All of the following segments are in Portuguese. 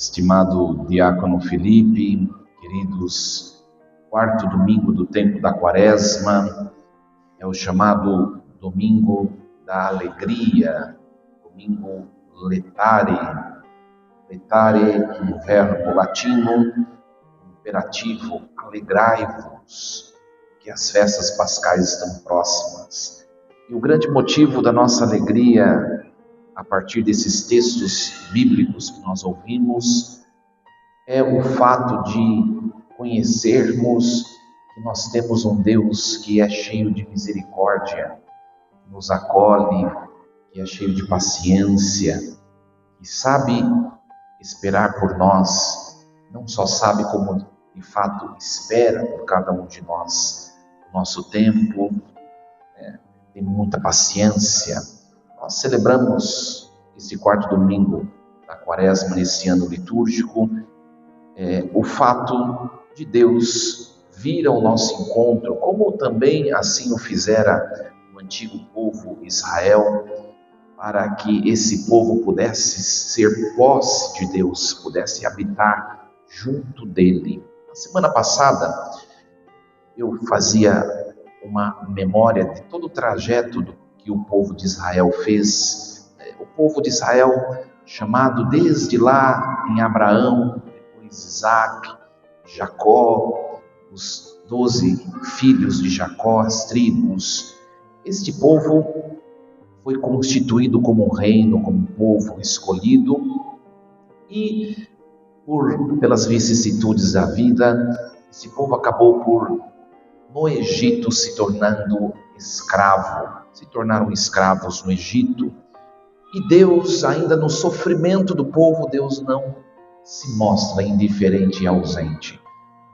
Estimado diácono Felipe, queridos, quarto domingo do tempo da Quaresma, é o chamado Domingo da Alegria, Domingo Letare. Letare, um verbo latino, imperativo, alegrai-vos, que as festas pascais estão próximas. E o grande motivo da nossa alegria, a partir desses textos bíblicos que nós ouvimos, é o fato de conhecermos que nós temos um Deus que é cheio de misericórdia, que nos acolhe, que é cheio de paciência, que sabe esperar por nós, não só sabe como de fato espera por cada um de nós. O nosso tempo tem muita paciência. Nós celebramos esse quarto domingo da Quaresma, nesse ano litúrgico, o fato de Deus vir ao nosso encontro, como também assim o fizera o antigo povo Israel, para que esse povo pudesse ser posse de Deus, pudesse habitar junto dele. Na semana passada, eu fazia uma memória de todo o trajeto que o povo de Israel fez. O povo de Israel, chamado desde lá em Abraão, depois Isaac, Jacó, os 12 filhos de Jacó, as tribos. Este povo foi constituído como um reino, como um povo escolhido, e pelas vicissitudes da vida, esse povo acabou no Egito se tornando escravo, se tornaram escravos no Egito. E Deus, ainda no sofrimento do povo, Deus não se mostra indiferente e ausente.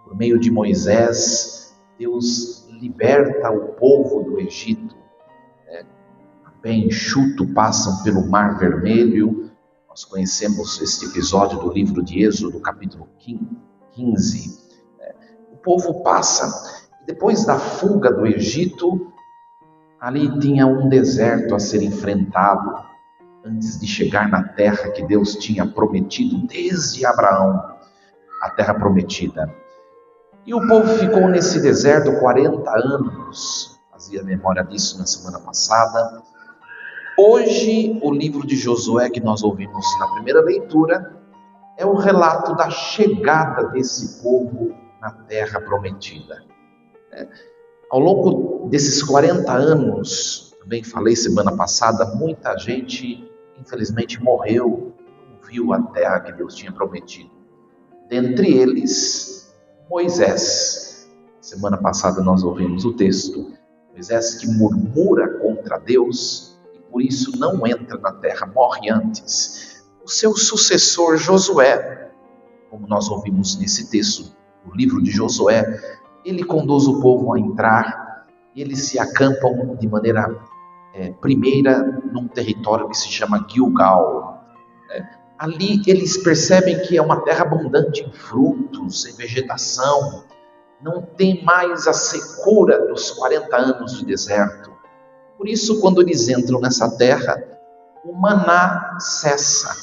Por meio de Moisés, Deus liberta o povo do Egito. Bem enxuto, passam pelo Mar Vermelho. Nós conhecemos este episódio do livro de Êxodo, capítulo 15. O povo passa. Depois da fuga do Egito, ali tinha um deserto a ser enfrentado antes de chegar na terra que Deus tinha prometido desde Abraão, a terra prometida. E o povo ficou nesse deserto 40 anos, fazia memória disso na semana passada. Hoje, o livro de Josué que nós ouvimos na primeira leitura é o relato da chegada desse povo na terra prometida. Ao longo desses 40 anos, também falei semana passada, muita gente infelizmente morreu, não viu a terra que Deus tinha prometido. Dentre eles, Moisés. Semana passada nós ouvimos o texto, Moisés que murmura contra Deus e por isso não entra na terra, morre antes. O seu sucessor Josué, como nós ouvimos nesse texto do livro de Josué, ele conduz o povo a entrar, eles se acampam de maneira primeira num território que se chama Gilgal. Ali eles percebem que é uma terra abundante em frutos, em vegetação, não tem mais a secura dos 40 anos de deserto. Por isso, quando eles entram nessa terra, o maná cessa.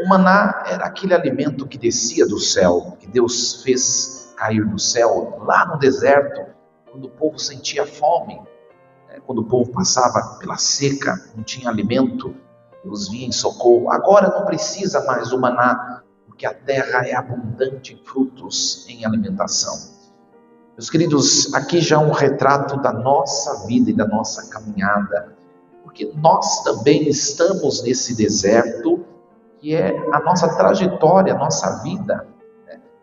O maná era aquele alimento que descia do céu, que Deus fez cair do céu, lá no deserto, quando o povo sentia fome, quando o povo passava pela seca, não tinha alimento, Deus vinha em socorro. Agora não precisa mais do maná, porque a terra é abundante em frutos, em alimentação. Meus queridos, aqui já um retrato da nossa vida e da nossa caminhada, porque nós também estamos nesse deserto, que é a nossa trajetória, a nossa vida.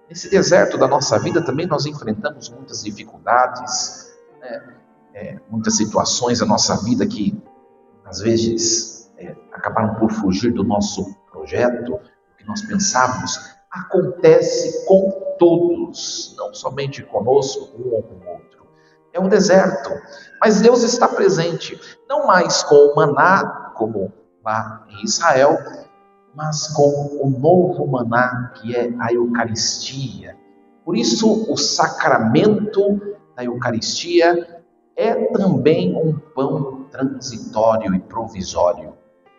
Nesse deserto da nossa vida também nós enfrentamos muitas dificuldades, muitas situações da nossa vida que às vezes acabaram por fugir do nosso projeto, do que nós pensávamos. Acontece com todos, não somente conosco, um ou com o outro. É um deserto, mas Deus está presente, não mais com o maná, como lá em Israel, mas com o novo maná, que é a Eucaristia. Por isso, o sacramento da Eucaristia é também um pão transitório e provisório,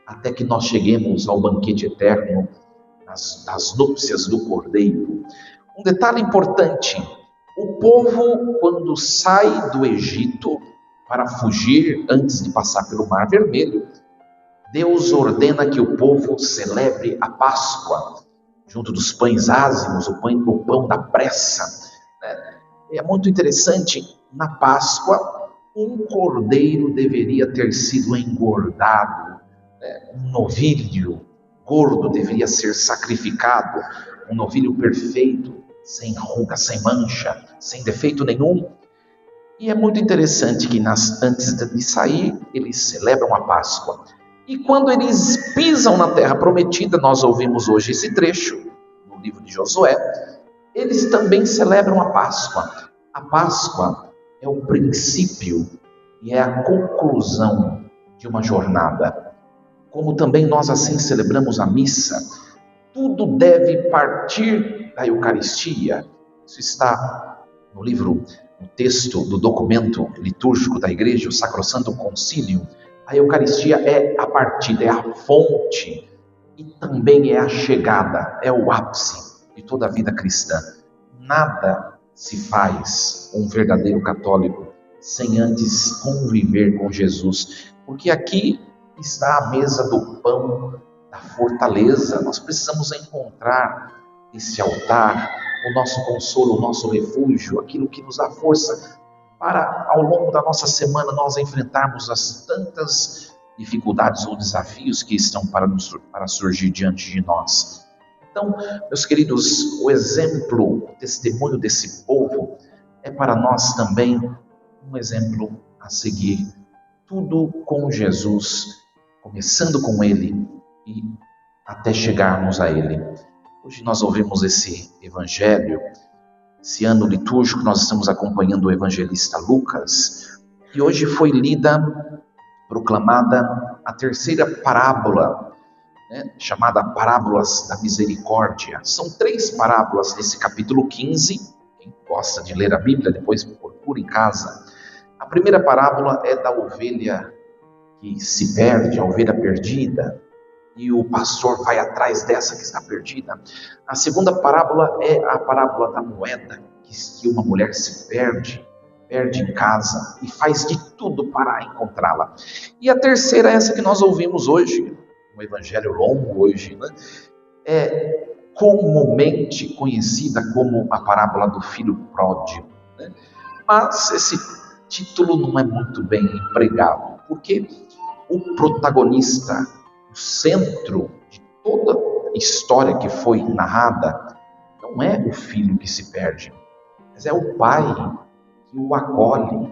até que nós cheguemos ao banquete eterno, das núpcias do Cordeiro. Um detalhe importante: o povo, quando sai do Egito para fugir antes de passar pelo Mar Vermelho, Deus ordena que o povo celebre a Páscoa, junto dos pães ázimos, o pão da pressa. É muito interessante, na Páscoa, um cordeiro deveria ter sido engordado, um novilho gordo deveria ser sacrificado, um novilho perfeito, sem ruga, sem mancha, sem defeito nenhum. E é muito interessante que antes de sair, eles celebram a Páscoa. E quando eles pisam na terra prometida, nós ouvimos hoje esse trecho no livro de Josué, eles também celebram a Páscoa. A Páscoa é o princípio e é a conclusão de uma jornada. Como também nós assim celebramos a missa, tudo deve partir da Eucaristia. Isso está no livro, no texto do documento litúrgico da Igreja, o Sacrosanto Concílio. A Eucaristia é a partida, é a fonte e também é a chegada, é o ápice de toda a vida cristã. Nada se faz um verdadeiro católico sem antes conviver com Jesus, porque aqui está a mesa do pão da fortaleza. Nós precisamos encontrar esse altar, o nosso consolo, o nosso refúgio, aquilo que nos dá força para, ao longo da nossa semana, nós enfrentarmos as tantas dificuldades ou desafios que estão para surgir diante de nós. Então, meus queridos, o exemplo, o testemunho desse povo é para nós também um exemplo a seguir. Tudo com Jesus, começando com Ele e até chegarmos a Ele. Hoje nós ouvimos esse evangelho, esse ano litúrgico nós estamos acompanhando o evangelista Lucas, e hoje foi lida, proclamada a terceira parábola, chamada Parábolas da Misericórdia. São 3 parábolas nesse capítulo 15, quem gosta de ler a Bíblia, depois procura em casa. A primeira parábola é da ovelha que se perde, a ovelha perdida, e o pastor vai atrás dessa que está perdida. A segunda parábola é a parábola da moeda, que uma mulher se perde em casa e faz de tudo para encontrá-la. E a terceira é essa que nós ouvimos hoje, um evangelho longo hoje, é comumente conhecida como a parábola do filho pródigo. Mas esse título não é muito bem empregado, porque o protagonista, o centro de toda a história que foi narrada, não é o filho que se perde, mas é o pai que o acolhe.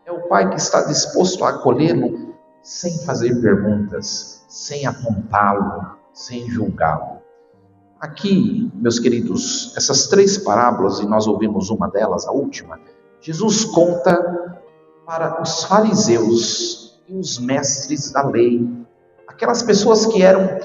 É o pai que está disposto a acolhê-lo sem fazer perguntas, sem apontá-lo, sem julgá-lo. Aqui, meus queridos, essas 3 parábolas, e nós ouvimos uma delas, a última, Jesus conta para os fariseus e os mestres da lei, aquelas pessoas que eram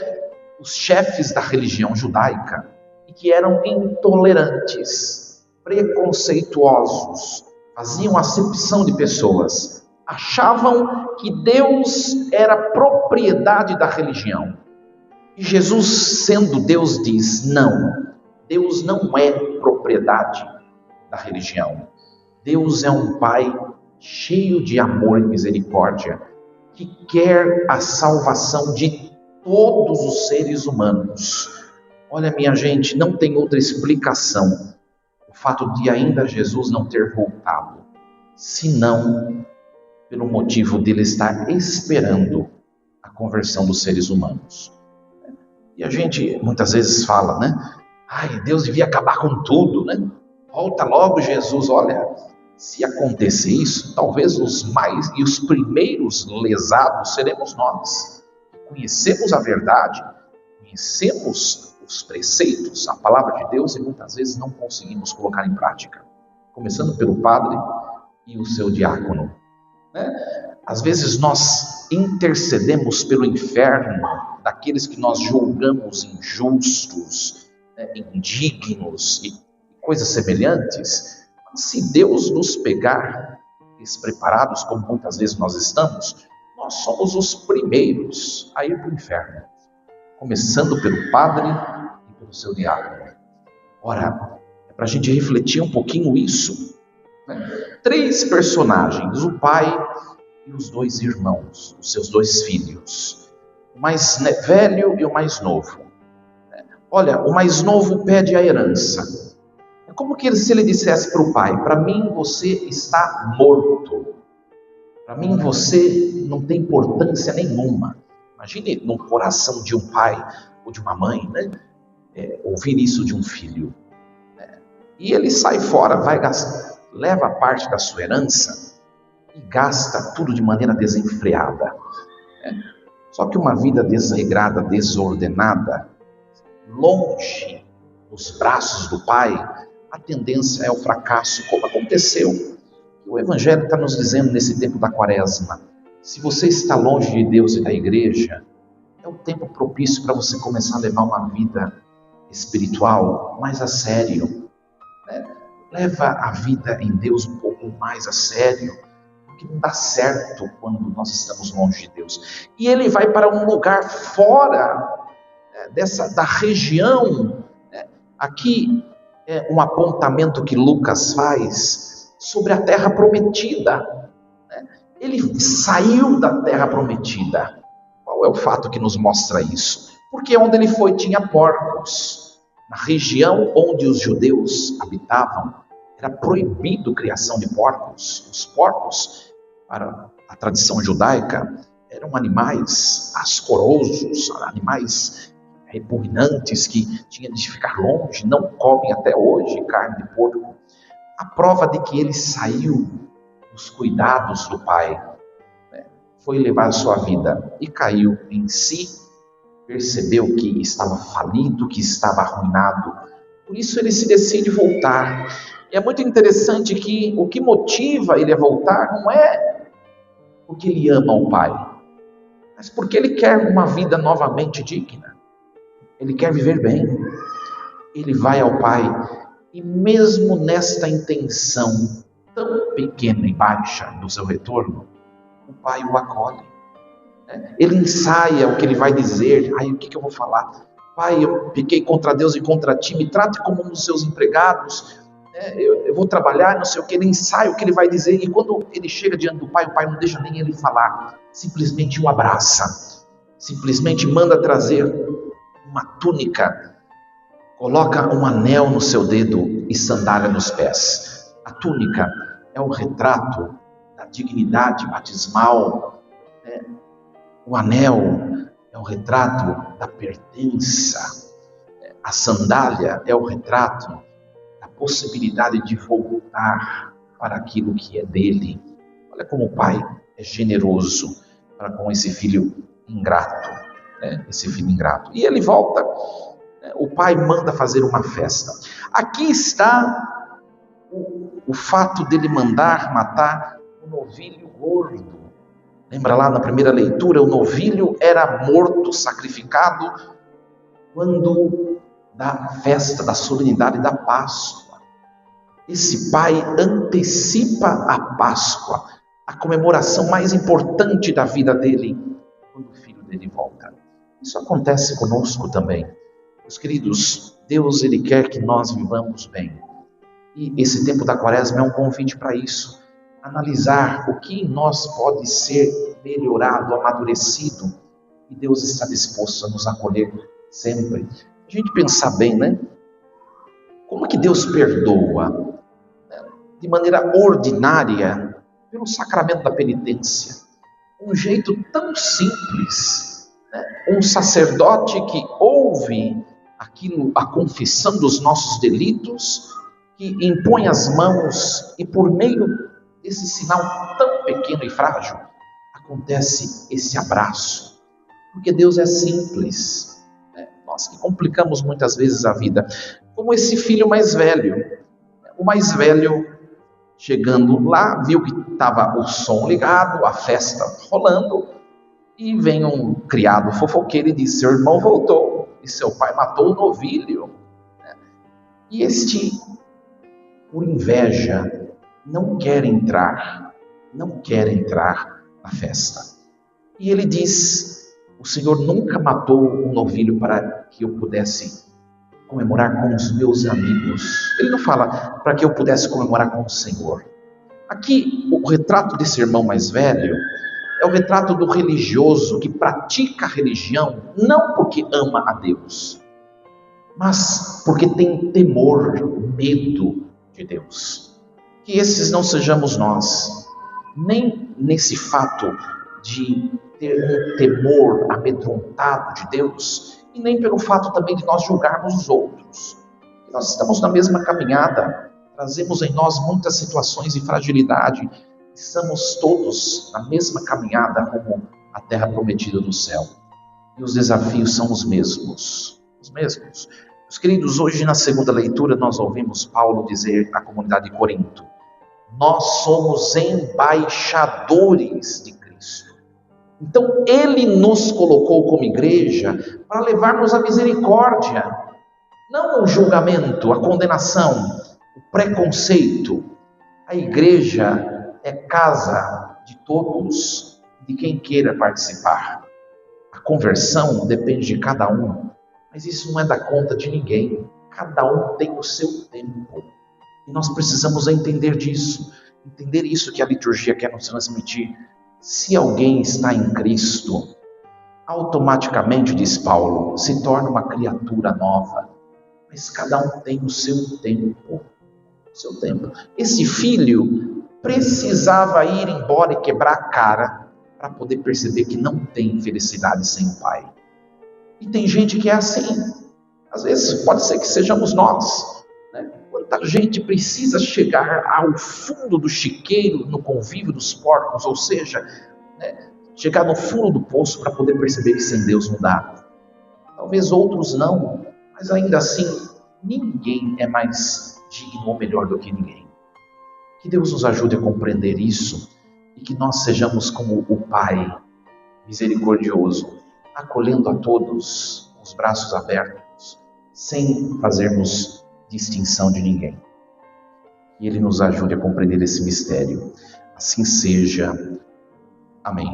os chefes da religião judaica e que eram intolerantes, preconceituosos, faziam acepção de pessoas, achavam que Deus era propriedade da religião. E Jesus, sendo Deus, diz: não, Deus não é propriedade da religião. Deus é um Pai cheio de amor e misericórdia, que quer a salvação de todos os seres humanos. Olha, minha gente, não tem outra explicação o fato de ainda Jesus não ter voltado, senão pelo motivo dele estar esperando a conversão dos seres humanos. E a gente muitas vezes fala, ai, Deus devia acabar com tudo, Volta logo, Jesus. Olha, se acontecer isso, talvez os primeiros lesados seremos nós. Conhecemos a verdade, conhecemos os preceitos, a palavra de Deus, e muitas vezes não conseguimos colocar em prática. Começando pelo padre e o seu diácono. Às vezes nós intercedemos pelo inferno daqueles que nós julgamos injustos, indignos e coisas semelhantes. Mas se Deus nos pegar despreparados, como muitas vezes nós estamos, nós somos os primeiros a ir para o inferno. Começando pelo padre e pelo seu diácono. Ora, é para a gente refletir um pouquinho isso, né? 3 personagens, o pai e os 2 irmãos, os seus 2 filhos, o mais velho e o mais novo. Olha, o mais novo pede a herança. É como se ele dissesse para o pai: para mim você está morto, para mim você não tem importância nenhuma. Imagine no coração de um pai ou de uma mãe, né? Ouvir isso de um filho. E ele sai fora, vai gastar, leva parte da sua herança e gasta tudo de maneira desenfreada. Só que uma vida desregrada, desordenada, longe dos braços do pai, a tendência é o fracasso, como aconteceu. O Evangelho está nos dizendo nesse tempo da Quaresma: se você está longe de Deus e da igreja, é o tempo propício para você começar a levar uma vida espiritual mais a sério. Leva a vida em Deus um pouco mais a sério, porque não dá certo quando nós estamos longe de Deus. E ele vai para um lugar fora da região. Aqui é um apontamento que Lucas faz sobre a terra prometida. Ele saiu da terra prometida. Qual é o fato que nos mostra isso? Porque onde ele foi tinha porcos. Na região onde os judeus habitavam, era proibido a criação de porcos. Os porcos, para a tradição judaica, eram animais ascorosos, animais repugnantes que tinham de ficar longe, não comem até hoje carne de porco. A prova de que ele saiu dos cuidados do pai, foi levar a sua vida e caiu em si, percebeu que estava falido, que estava arruinado. Por isso ele se decide voltar. E é muito interessante que o que motiva ele a voltar não é porque ele ama o pai, mas porque ele quer uma vida novamente digna. Ele quer viver bem. Ele vai ao pai e mesmo nesta intenção tão pequena e baixa do seu retorno, o pai o acolhe. Ele ensaia o que ele vai dizer. O que eu vou falar? Pai, eu pequei contra Deus e contra ti, me trate como um dos seus empregados. Eu vou trabalhar, não sei o que. Ele ensaia o que ele vai dizer, e quando ele chega diante do pai, o pai não deixa nem ele falar, simplesmente o abraça, simplesmente manda trazer uma túnica, coloca um anel no seu dedo e sandália nos pés. A túnica é o retrato da dignidade batismal. O anel é o retrato da pertença. A sandália é o retrato da possibilidade de voltar para aquilo que é dele. Olha como o pai é generoso para com esse filho ingrato. Esse filho ingrato. E ele volta. O pai manda fazer uma festa. Aqui está o fato dele mandar matar um novilho gordo. Lembra lá na primeira leitura, o novilho era morto, sacrificado, quando da festa, da solenidade da Páscoa. Esse pai antecipa a Páscoa, a comemoração mais importante da vida dele, quando o filho dele volta. Isso acontece conosco também. Meus queridos, Deus ele quer que nós vivamos bem. E esse tempo da Quaresma é um convite para isso. Analisar o que em nós pode ser melhorado, amadurecido, e Deus está disposto a nos acolher sempre. A gente pensar bem, né? Como é que Deus perdoa? De maneira ordinária, pelo sacramento da penitência. Um jeito tão simples. Um sacerdote que ouve a confissão dos nossos delitos, que impõe as mãos e por meio desse sinal tão pequeno e frágil, acontece esse abraço. Porque Deus é simples. Nós que complicamos muitas vezes a vida. Como esse filho mais velho. O mais velho, chegando lá, viu que estava o som ligado, a festa rolando, e vem um criado fofoqueiro e diz: seu irmão voltou, e seu pai matou o novilho. E este, por inveja, não quer entrar na festa. E ele diz: o Senhor nunca matou um novilho para que eu pudesse comemorar com os meus amigos. Ele não fala para que eu pudesse comemorar com o Senhor. Aqui, o retrato desse irmão mais velho é o retrato do religioso que pratica a religião não porque ama a Deus, mas porque tem temor, medo de Deus. Que esses não sejamos nós, nem nesse fato de ter um temor amedrontado de Deus, e nem pelo fato também de nós julgarmos os outros. Nós estamos na mesma caminhada, trazemos em nós muitas situações de fragilidade, estamos todos na mesma caminhada como a terra prometida do céu. E os desafios são os mesmos. Os mesmos. Meus queridos, hoje na segunda leitura nós ouvimos Paulo dizer à comunidade de Corinto: nós somos embaixadores de Cristo. Então ele nos colocou como igreja para levarmos a misericórdia, não o julgamento, a condenação, o preconceito. A igreja é casa de todos, de quem queira participar. A conversão depende de cada um, mas isso não é da conta de ninguém. Cada um tem o seu tempo. E nós precisamos entender disso, entender isso que a liturgia quer nos transmitir. Se alguém está em Cristo, automaticamente, diz Paulo, se torna uma criatura nova. Mas cada um tem o seu tempo. Seu tempo. Esse filho precisava ir embora e quebrar a cara para poder perceber que não tem felicidade sem o pai. E tem gente que é assim. Às vezes pode ser que sejamos nós, né? Quanta gente precisa chegar ao fundo do chiqueiro, no convívio dos porcos, ou seja, né, chegar no fundo do poço para poder perceber que sem Deus não dá. Talvez outros não, mas ainda assim, ninguém é mais digno ou melhor do que ninguém. Que Deus nos ajude a compreender isso e que nós sejamos como o Pai misericordioso, acolhendo a todos com os braços abertos, sem fazermos distinção de ninguém. Que Ele nos ajude a compreender esse mistério. Assim seja. Amém.